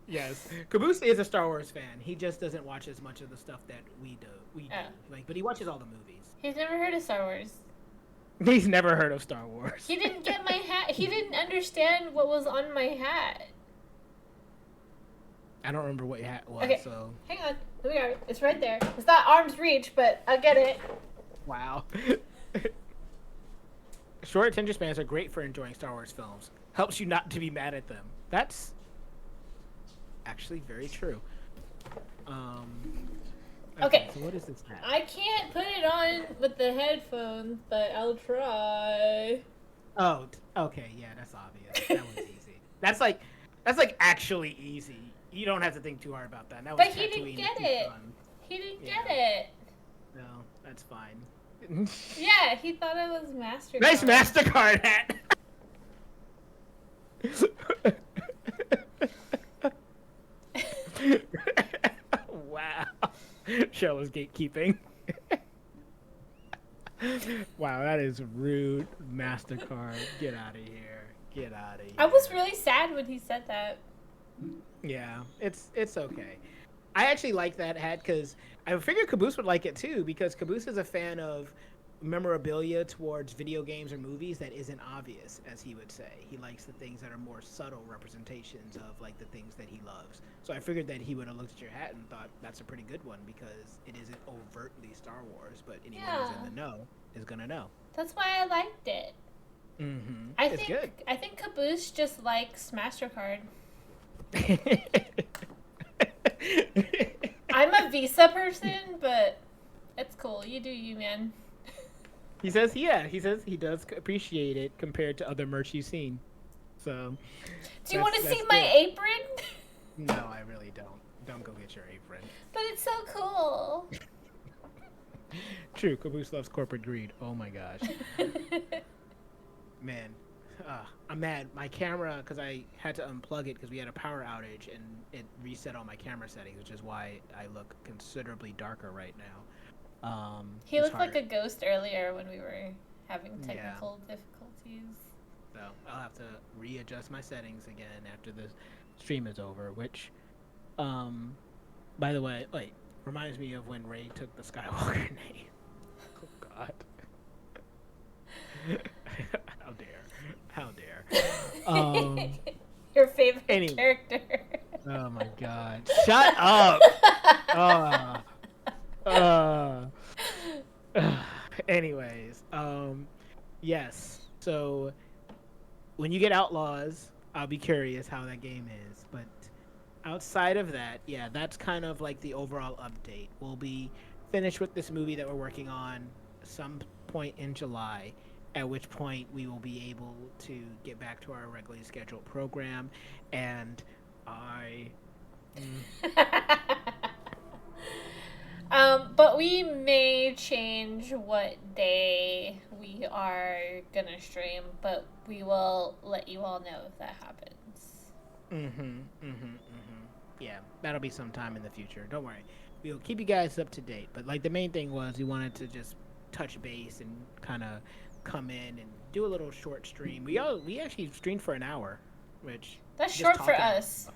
Yes. Caboose is a Star Wars fan. He just doesn't watch as much of the stuff that we do. But he watches all the movies. He's never heard of Star Wars. He's never heard of Star Wars. He didn't get my hat. He didn't understand what was on my hat. I don't remember what your hat was, okay. So... Hang on. Here we are. It's right there. It's not arm's reach, but I'll get it. Wow. Short attention spans are great for enjoying Star Wars films. Helps you not to be mad at them. That's actually very true. Okay. So what is this hat? I can't put it on with the headphones, but I'll try. Oh, okay. Yeah, that's obvious. That was easy. That's like actually easy. You don't have to think too hard about that. But he didn't get it. He didn't get it. No, that's fine. Yeah, he thought it was MasterCard. Nice MasterCard hat. Wow. Cheryl is gatekeeping. Wow, that is rude. MasterCard, get out of here. Get out of here. I was really sad when he said that. Yeah, it's okay. I actually like that hat because I figured Caboose would like it too because Caboose is a fan of memorabilia towards video games or movies that isn't obvious, as he would say. He likes the things that are more subtle representations of like the things that he loves. So I figured that he would have looked at your hat and thought that's a pretty good one because it isn't overtly Star Wars, but anyone who's in the know is gonna know. That's why I liked it. Mm-hmm. It's good. I think Caboose just likes MasterCard. I'm a Visa person, but it's cool. You do you, man. He says he does appreciate it compared to other merch he's seen. So, do you want to see my apron? No, I really don't. Don't go get your apron. But it's so cool. True, Caboose loves corporate greed. Oh my gosh. Man, I'm mad. My camera, because I had to unplug it because we had a power outage and it reset all my camera settings, which is why I look considerably darker right now. He looked like a ghost earlier when we were having technical difficulties. So I'll have to readjust my settings again after the stream is over, which, by the way, reminds me of when Rey took the Skywalker name. Oh, God. How dare. Your favorite character. Oh, my God. Shut up! Anyways, yes. So when you get Outlaws, I'll be curious how that game is. But outside of that, yeah, that's kind of like the overall update. We'll be finished with this movie that we're working on some point in July, at which point we will be able to get back to our regularly scheduled program. And but we may change what day we are gonna stream, but we will let you all know if that happens. Yeah, that'll be sometime in the future. Don't worry. We'll keep you guys up to date. But like the main thing was we wanted to just touch base and kind of come in and do a little short stream. We actually streamed for an hour, which that's short for us.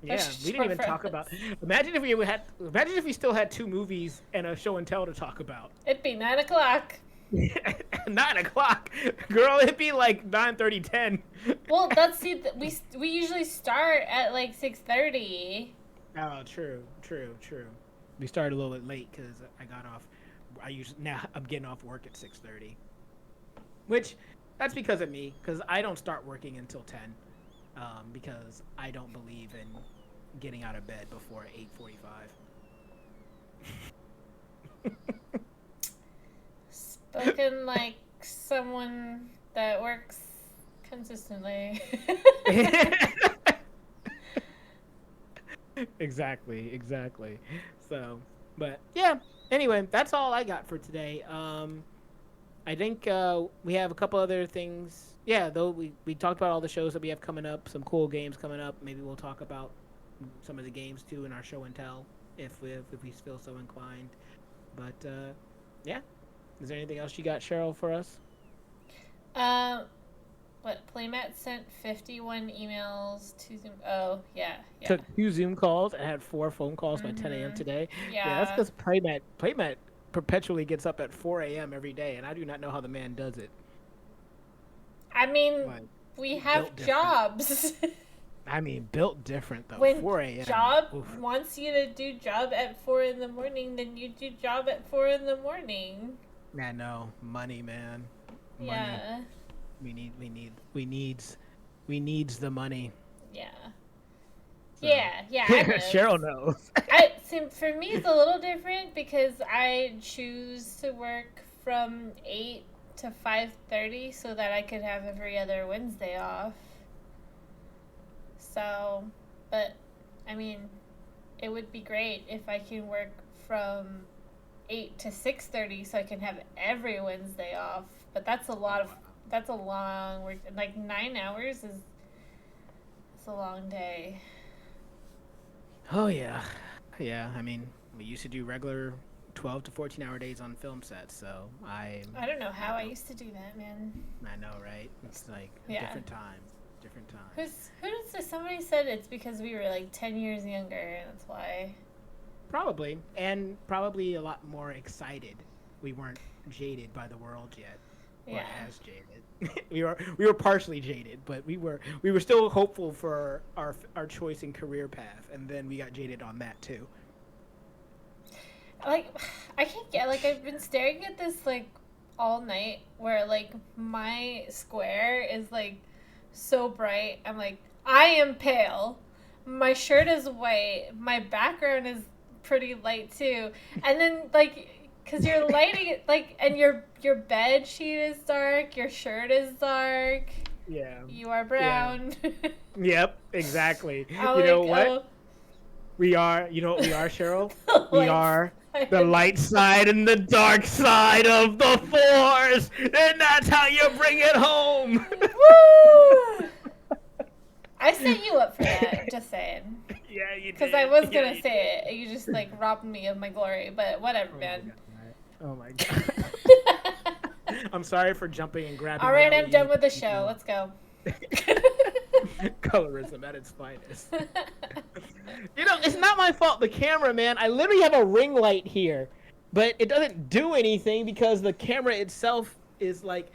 Yeah, we didn't even talk about. Imagine if we still had two movies and a show and tell to talk about. It'd be 9 o'clock. 9 o'clock, girl. It'd be like 9:30, 10. Well, we usually start at like 6:30. Oh, true. We started a little bit late because I got off. I'm getting off work at 6:30, which that's because of me. Because I don't start working until 10. Because I don't believe in getting out of bed before 8:45. Spoken like someone that works consistently. Exactly. So, but yeah. Anyway, that's all I got for today. I think we have a couple other things. Yeah, though we talked about all the shows that we have coming up, some cool games coming up. Maybe we'll talk about some of the games too in our show and tell if we feel so inclined. But yeah, is there anything else you got, Cheryl, for us? Playmat sent 51 emails to Zoom. Oh, yeah. Took 2 Zoom calls and had 4 phone calls by 10 a.m. today. Yeah, that's because Playmat perpetually gets up at 4 a.m. every day, and I do not know how the man does it. I mean, we have jobs. I mean, built different though. When 4 a.m. job wants you to do job at 4 in the morning, then you do job at 4 in the morning. I know, money, man. Money. Yeah. We needs the money. Yeah. So. Yeah. Cheryl knows. For me, it's a little different because I choose to work from 8 to 5:30 so that I could have every other Wednesday off. So, but I mean, it would be great if I can work from 8 to 6:30 so I can have every Wednesday off. But that's a long work. Like 9 hours is It's a long day. Oh yeah, yeah. I mean, we used to do regular 12 to 14-hour days on film sets, so I don't know how I don't- used to do that, man. I know, right? It's like Yeah. different times, different times. Who does this? Somebody said it's because we were like 10 years younger, and that's why. Probably, and probably a lot more excited. We weren't jaded by the world yet, or Yeah. as jaded. we were partially jaded, but we were still hopeful for our choice in career path, and then we got jaded on that too. Like, I can't get, like, I've been staring at this, like, all night, where, like, my square is, like, so bright. I'm like, I am pale. My shirt is white. My background is pretty light, too. And then, like, because you're lighting it, like, and your bed sheet is dark, your shirt is dark. Yeah. You are brown. Yeah. Yep, exactly. I'm You know like, what? oh. We are, you know what we are, Cheryl? The We light are side. the light side and the dark side of the Force, and that's how you bring it home. Woo! I set you up for that, just saying. Yeah, you did. Because I was Yeah, gonna you say it. You just, like, robbed me of my glory, but whatever, did. man. Oh my god. I'm sorry for jumping and grabbing. Alright, the I'm done with the LED. show. Let's go. Colorism at its finest. You know, it's not my fault, the camera, man. I literally have a ring light here, but it doesn't do anything because the camera itself is like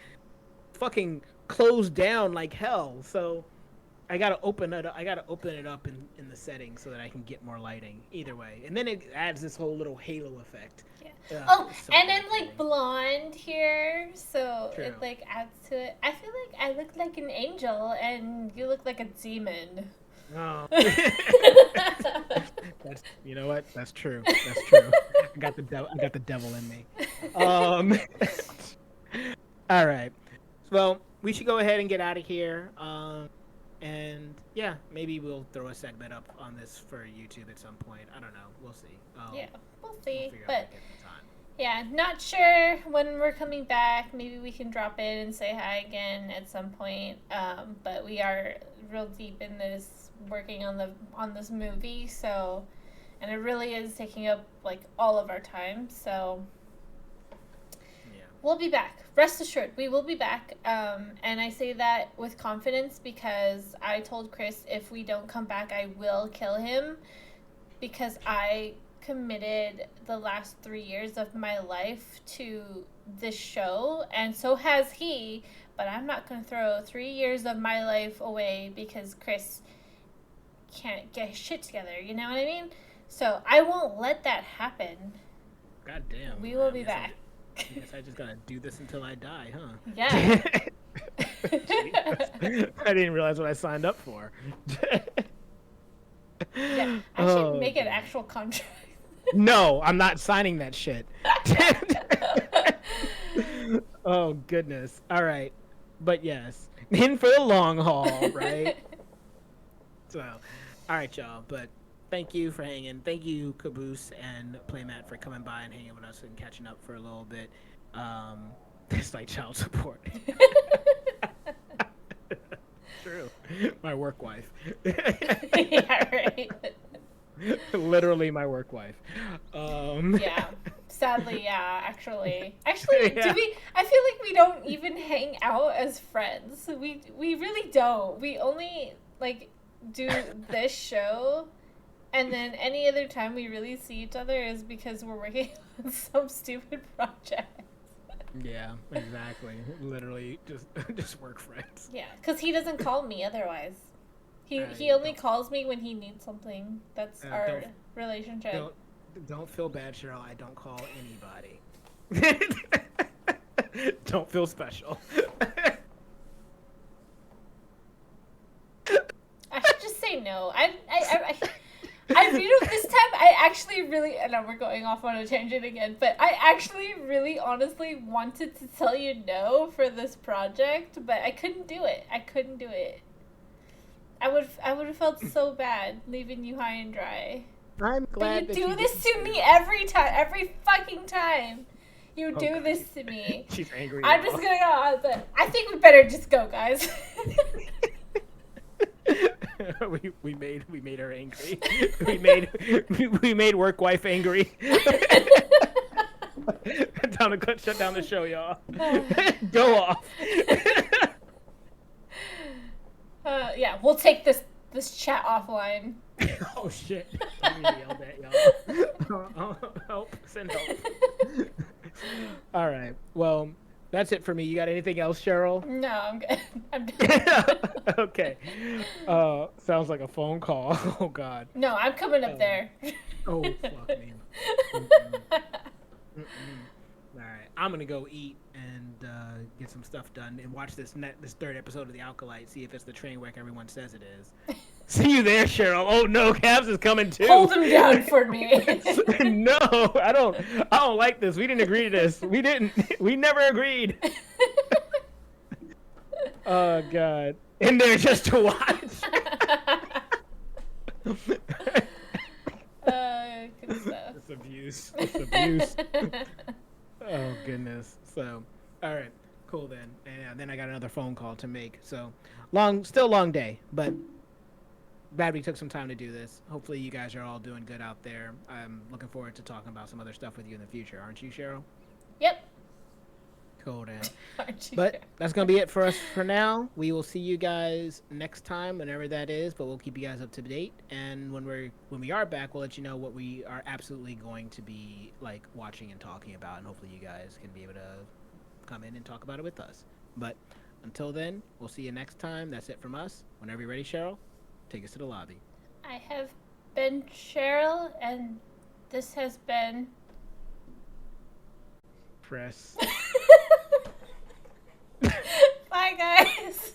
fucking closed down like hell. So I gotta open it up. I gotta open it up in the settings so that I can get more lighting. Either way, and then it adds this whole little halo effect. Yeah. Ugh, Oh, it's so and I'm, irritating. like, blonde here, so True. it, like, adds to it. I feel like I look like an angel, and you look like a demon. Oh. That's, you know what? That's true. That's true. I got the devil in me. All right. Well, we should go ahead and get out of here. And yeah, maybe we'll throw a segment up on this for YouTube at some point. I don't know. We'll see. Yeah, we'll We'll see. figure out But when we get the time. yeah, not sure when we're coming back. Maybe we can drop in and say hi again at some point. But we are real deep in this, working on this movie. So, and it really is taking up like all of our time. So Yeah. we'll be back. Rest assured, we will be back. And I say that with confidence because I told Chris if we don't come back, I will kill him because I committed the last 3 years of my life to this show, and so has he, but I'm not going to throw 3 years of my life away because Chris can't get his shit together, you know what I mean? So I won't let that happen. God damn. We will I be guess back. I guess I just gotta do this until I die, huh? Yeah. Jesus. I didn't realize what I signed up for. Yeah, I should Oh, make an God. actual contract. No, I'm not signing that shit. Oh, goodness. All right. But yes, in for the long haul, right? So, all right, y'all. But thank you for hanging. Thank you, Caboose and Playmat, for coming by and hanging with us and catching up for a little bit. It's like child support. True. My work wife. Yeah, right. Literally my work wife. Yeah. Sadly, yeah, actually. Yeah. I feel like we don't even hang out as friends. We really don't. We only like do this show, and then any other time we really see each other is because we're working on some stupid project. Yeah, exactly. Literally just work friends. Yeah, because he doesn't call me otherwise. He You only don't. calls me when he needs something. That's our Don't- relationship. Don't feel bad, Cheryl. I don't call anybody. Don't feel special. I should just say no. This time I actually really, I know we're going off on a tangent again, but I actually really honestly wanted to tell you no for this project, but I couldn't do it. I would have felt so bad leaving you high and dry. I'm glad But that you do this didn't to do me it. every time, every fucking time. You Oh, do God. this to me. She's angry. I'm now. just gonna go, but I think we better just go, guys. we made her angry. we made work wife angry. Shut down the show, y'all. Go off. Yeah, we'll take this chat offline. Oh shit! I yelled at y'all. Help! Send help. All right. Well, that's it for me. You got anything else, Cheryl? No, I'm good. I'm done. Okay. Sounds like a phone call. Oh God. No, I'm coming up there. Oh fuck me. All right, I'm gonna go eat and get some stuff done and watch this third episode of The Alkalite. See if it's the train wreck everyone says it is. See you there, Cheryl. Oh no, Cabs is coming too. Hold him down for me. No, I don't like this. We didn't agree to this. We never agreed. Oh God. In there just to watch. Good stuff. It's abuse. Oh goodness. So, all right, cool then. And then I got another phone call to make. So, still long day, but glad we took some time to do this. Hopefully, you guys are all doing good out there. I'm looking forward to talking about some other stuff with you in the future, aren't you, Cheryl? Yep. Cool then. But that's gonna be it for us for now. We will see you guys next time, whenever that is. But we'll keep you guys up to date. And when we are back, we'll let you know what we are absolutely going to be like watching and talking about. And hopefully, you guys can be able to come in and talk about it with us. But until then, we'll see you next time. That's it from us. Whenever you're ready, Cheryl, take us to the lobby. I have been Cheryl, and this has been Press. Bye, guys.